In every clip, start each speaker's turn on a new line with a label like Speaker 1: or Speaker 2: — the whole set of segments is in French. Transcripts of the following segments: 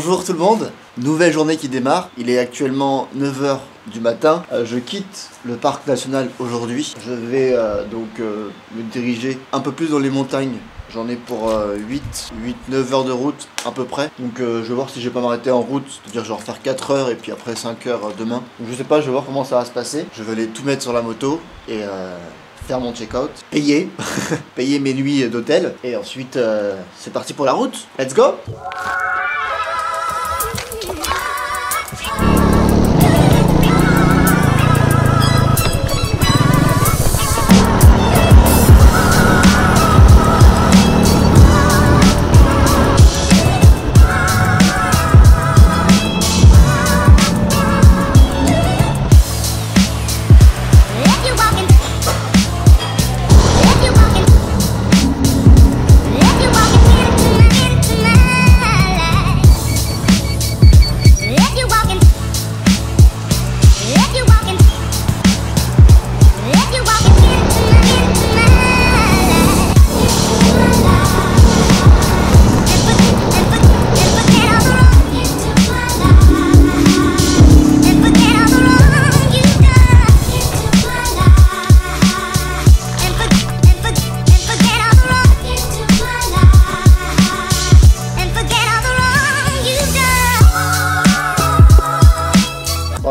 Speaker 1: Bonjour tout le monde, nouvelle journée qui démarre, il est actuellement 9 h du matin, je quitte le parc national aujourd'hui, je vais me diriger un peu plus dans les montagnes, j'en ai pour 8-9 heures de route à peu près, donc je vais voir si je vais pas m'arrêter en route, c'est-à-dire je vais refaire 4 heures et puis après 5 heures demain, donc je sais pas, je vais voir comment ça va se passer, je vais aller tout mettre sur la moto et faire mon check-out, payer, payer mes nuits d'hôtel et ensuite c'est parti pour la route, let's go!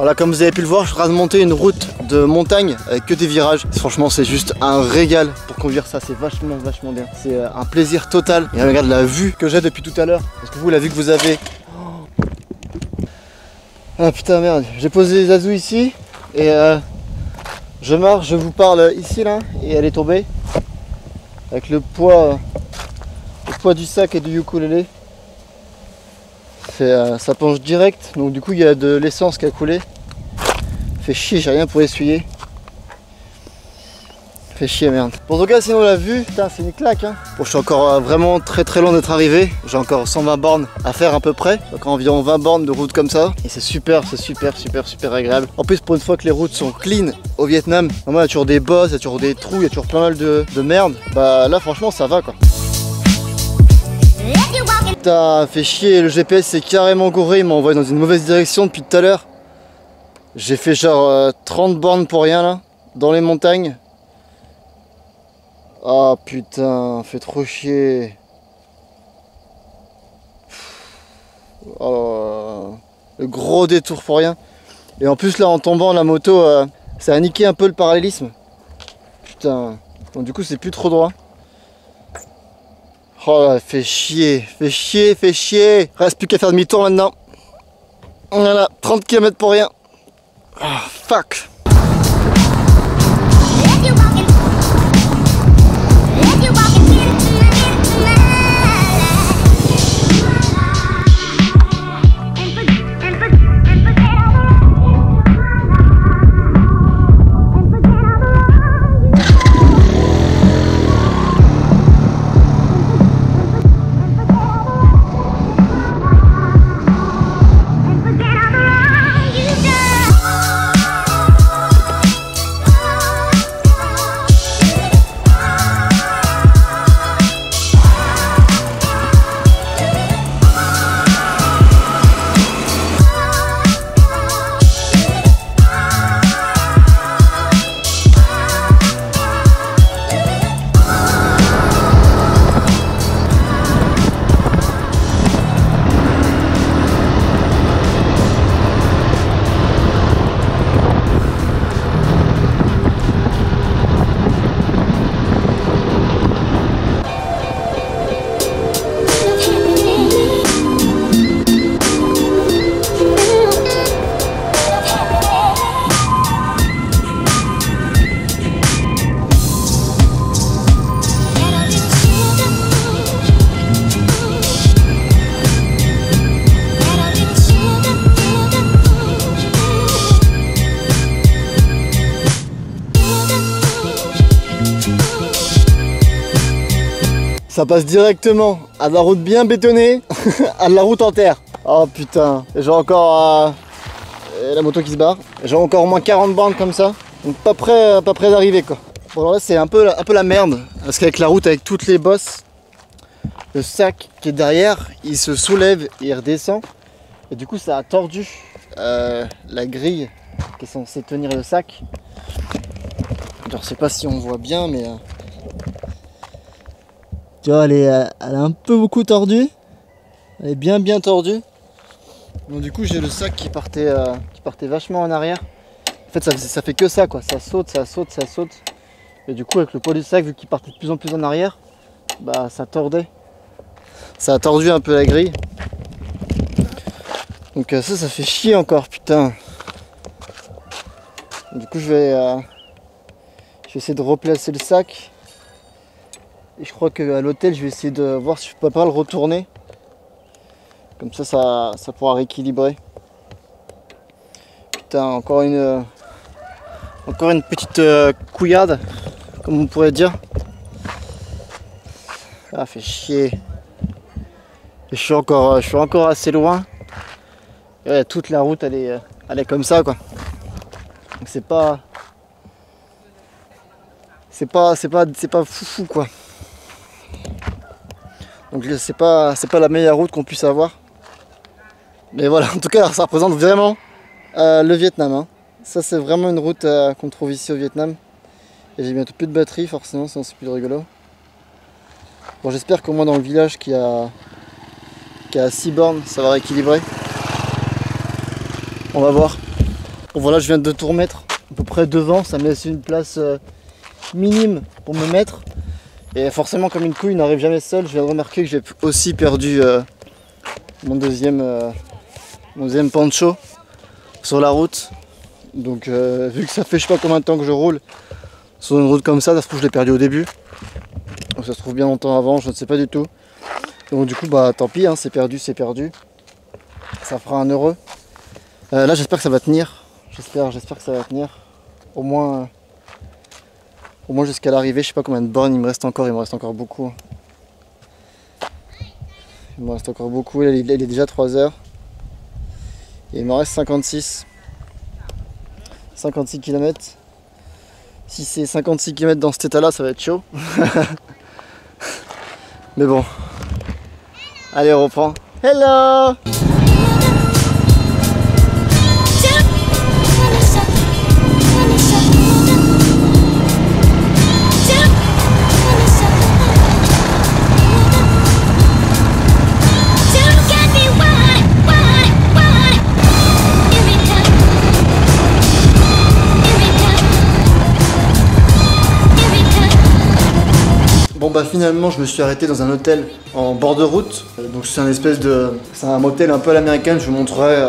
Speaker 1: Là, comme vous avez pu le voir, je suis en train de monter une route de montagne avec que des virages. Franchement, c'est juste un régal pour conduire ça, c'est vachement bien. C'est un plaisir total. Et regarde la vue que j'ai depuis tout à l'heure. Parce que vous, la vue que vous avez... Ah putain merde, j'ai posé Zazu ici et je marche, je vous parle ici là et elle est tombée. Avec le poids du sac et du ukulélé. Ça penche direct, donc du coup il y a de l'essence qui a coulé. Fait chier, j'ai rien pour essuyer. Fait chier merde. Bon, en tout cas sinon la vue, putain c'est une claque hein. Bon, je suis encore vraiment très loin d'être arrivé. J'ai encore 120 bornes à faire à peu près. J'ai encore environ 20 bornes de route comme ça. Et c'est super agréable. En plus pour une fois que les routes sont clean au Vietnam, normalement il y a toujours des bosses, il y a toujours des trous, il y a toujours plein mal de merde. Bah là franchement ça va quoi. Putain, fait chier, le GPS c'est carrément gouré, il m'a envoyé dans une mauvaise direction depuis tout à l'heure. J'ai fait genre 30 bornes pour rien là, dans les montagnes. Ah putain, fait trop chier. Oh, le gros détour pour rien. Et en plus là en tombant la moto, ça a niqué un peu le parallélisme. Putain, donc du coup c'est plus trop droit. Oh là, fait chier. Reste plus qu'à faire demi-tour maintenant. Voilà, 30 km pour rien. Ah, fuck. Ça passe directement à de la route bien bétonnée à de la route en terre. Oh putain, j'ai encore la moto qui se barre. J'ai encore au moins 40 bornes comme ça. Donc pas près d'arriver quoi. Bon alors là c'est un peu la merde. Parce qu'avec la route, avec toutes les bosses, le sac qui est derrière, il se soulève et il redescend. Et du coup ça a tordu la grille qui est censée tenir le sac. Je sais pas si on voit bien, mais tu vois, elle est un peu beaucoup tordue. Elle est bien tordue. Donc du coup j'ai le sac qui partait vachement en arrière. En fait ça fait que ça quoi, ça saute. Et du coup avec le poids du sac, vu qu'il partait de plus en plus en arrière, bah ça tordait. Ça a tordu un peu la grille. Donc ça fait chier encore, putain. Du coup je vais essayer de replacer le sac. Et je crois qu'à l'hôtel je vais essayer de voir si je peux pas le retourner. Comme ça pourra rééquilibrer. Putain, encore une petite couillade, comme on pourrait dire. Ah, fait chier. Et je suis encore assez loin. Et ouais, toute la route elle est comme ça quoi. Donc c'est pas foufou quoi. Donc c'est pas la meilleure route qu'on puisse avoir. Mais voilà, en tout cas ça représente vraiment le Vietnam. Hein. Ça c'est vraiment une route qu'on trouve ici au Vietnam. Et j'ai bientôt plus de batterie forcément, sinon c'est plus rigolo. Bon, j'espère qu'au moins dans le village qui a 6 bornes, ça va rééquilibrer. On va voir. Bon voilà, je viens de tout remettre à peu près devant, ça me laisse une place minime pour me mettre. Et forcément comme une couille n'arrive jamais seule, je viens de remarquer que j'ai aussi perdu mon deuxième poncho sur la route. Donc vu que ça fait je sais pas combien de temps que je roule sur une route comme ça se trouve je l'ai perdu au début. Donc ça se trouve bien longtemps avant, je ne sais pas du tout. Donc du coup bah tant pis, hein, c'est perdu. Ça fera un heureux. Là j'espère que ça va tenir. J'espère que ça va tenir. Au moins jusqu'à l'arrivée, je sais pas combien de bornes il me reste encore beaucoup. Il me reste encore beaucoup, là, il est déjà 3 heures. Et il me reste 56 km. Si c'est 56 km dans cet état là, ça va être chaud. Mais bon. Allez, on reprend. Hello! Bon bah finalement je me suis arrêté dans un hôtel en bord de route. Donc c'est un motel un peu à l'américaine, je vous montrerai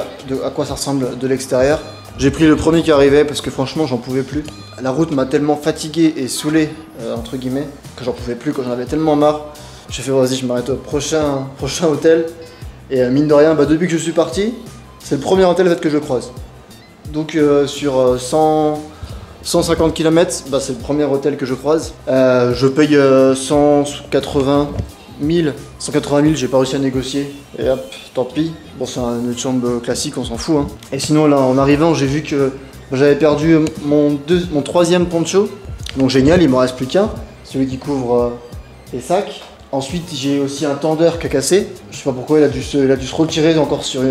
Speaker 1: à quoi ça ressemble de l'extérieur. J'ai pris le premier qui arrivait parce que franchement j'en pouvais plus. La route m'a tellement fatigué et saoulé entre guillemets que j'en pouvais plus, que j'en avais tellement marre. J'ai fait vas-y je m'arrête au prochain hôtel. Et mine de rien, bah, depuis que je suis parti, c'est le premier hôtel en fait, que je croise. Donc sur 150 km, bah, c'est le premier hôtel que je croise. Je paye 180 000, j'ai pas réussi à négocier. Et hop, tant pis. Bon, c'est une chambre classique, on s'en fout. Hein. Et sinon, là, en arrivant, j'ai vu que j'avais perdu mon troisième poncho. Donc génial, il m'en reste plus qu'un. Celui qui couvre les sacs. Ensuite, j'ai aussi un tendeur qui a cassé. Je sais pas pourquoi, il a dû se retirer encore sur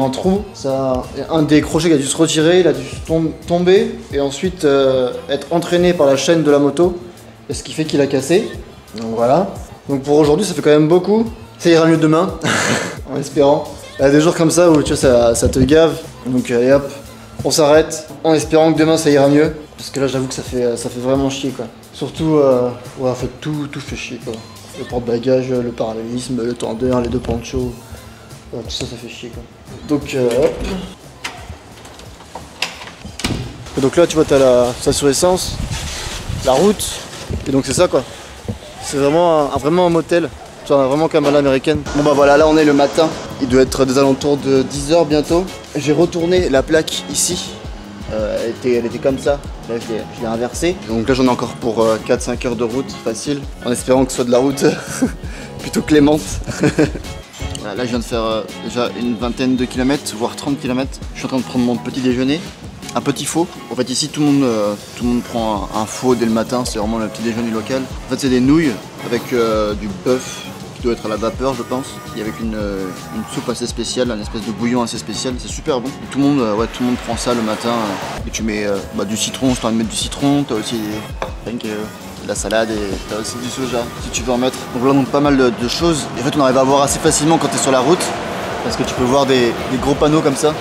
Speaker 1: un trou. Ça, un des crochets qui a dû se retirer, il a dû tomber et ensuite être entraîné par la chaîne de la moto, et ce qui fait qu'il a cassé. Donc voilà. Donc pour aujourd'hui ça fait quand même beaucoup. Ça ira mieux demain, en espérant. Il y a des jours comme ça où tu vois, ça te gave. Donc allez hop, on s'arrête en espérant que demain ça ira mieux. Parce que là j'avoue que ça fait vraiment chier quoi. Surtout, ouais, en fait tout fait chier quoi. Le porte-bagages, le parallélisme, le tendeur, les deux ponchos. Ouais, tout ça fait chier quoi. Donc hop. Et donc là tu vois t'as la station essence, la route, et donc c'est ça quoi. C'est vraiment un motel, tu vois, vraiment comme à l'américaine. Bon bah voilà, là on est le matin, il doit être des alentours de 10 h bientôt. J'ai retourné la plaque ici, elle était comme ça, là je l'ai inversée. Donc là j'en ai encore pour 4-5 heures de route facile, en espérant que ce soit de la route plutôt clémente. Là je viens de faire déjà une vingtaine de kilomètres, voire 30 km. Je suis en train de prendre mon petit déjeuner, un petit faux. En fait ici tout le monde prend un faux dès le matin, c'est vraiment le petit déjeuner local. En fait c'est des nouilles avec du bœuf qui doit être à la vapeur, je pense, et avec une soupe assez spéciale, une espèce de bouillon assez spécial. C'est super bon. Tout le monde prend ça le matin. Et tu mets du citron, je t'en mettre du citron. T'as aussi de la salade et t'as aussi du soja si tu veux en mettre. Donc voilà, donc pas mal de choses. Et en fait, on arrive à voir assez facilement quand t'es sur la route, parce que tu peux voir des gros panneaux comme ça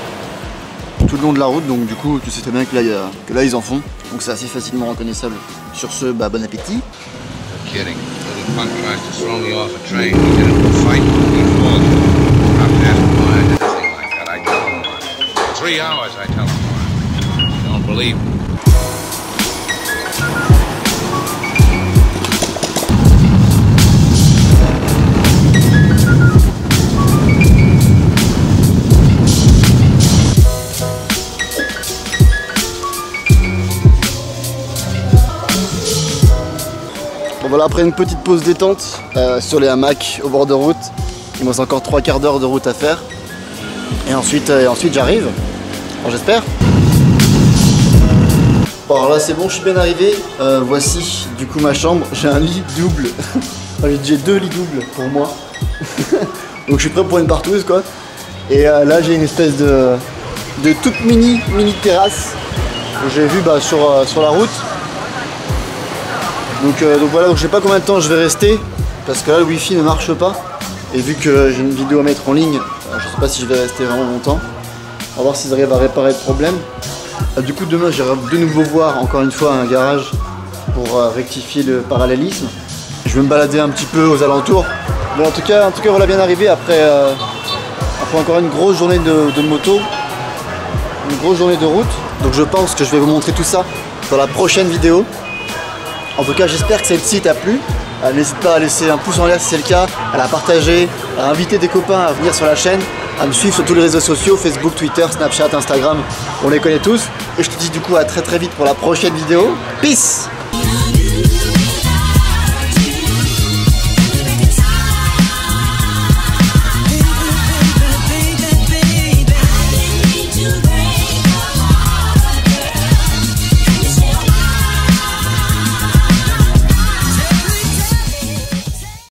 Speaker 1: tout le long de la route, donc du coup tu sais très bien que là ils en font, donc c'est assez facilement reconnaissable. Sur ce, bon appétit. Bon voilà, après une petite pause détente sur les hamacs au bord de route, il me reste encore 3 quarts d'heure de route à faire. Et ensuite j'arrive, bon, j'espère. Bon alors là c'est bon, je suis bien arrivé. Voici du coup ma chambre, j'ai un lit double. J'ai 2 lits doubles pour moi. Donc je suis prêt pour une partouze quoi. Et là j'ai une espèce de toute mini terrasse que j'ai vue sur la route. Donc voilà, donc je sais pas combien de temps je vais rester, parce que là le wifi ne marche pas. Et vu que j'ai une vidéo à mettre en ligne, je sais pas si je vais rester vraiment longtemps. On va voir s'ils arrivent à réparer le problème. Du coup demain j'irai de nouveau voir encore une fois un garage pour rectifier le parallélisme. Je vais me balader un petit peu aux alentours. Mais en tout cas voilà, bien arrivé après encore une grosse journée de moto, une grosse journée de route. Donc je pense que je vais vous montrer tout ça dans la prochaine vidéo. En tout cas, j'espère que celle-ci t'a plu. N'hésite pas à laisser un pouce en l'air si c'est le cas, à la partager, à inviter des copains à venir sur la chaîne, à me suivre sur tous les réseaux sociaux, Facebook, Twitter, Snapchat, Instagram, on les connaît tous. Et je te dis du coup à très vite pour la prochaine vidéo. Peace!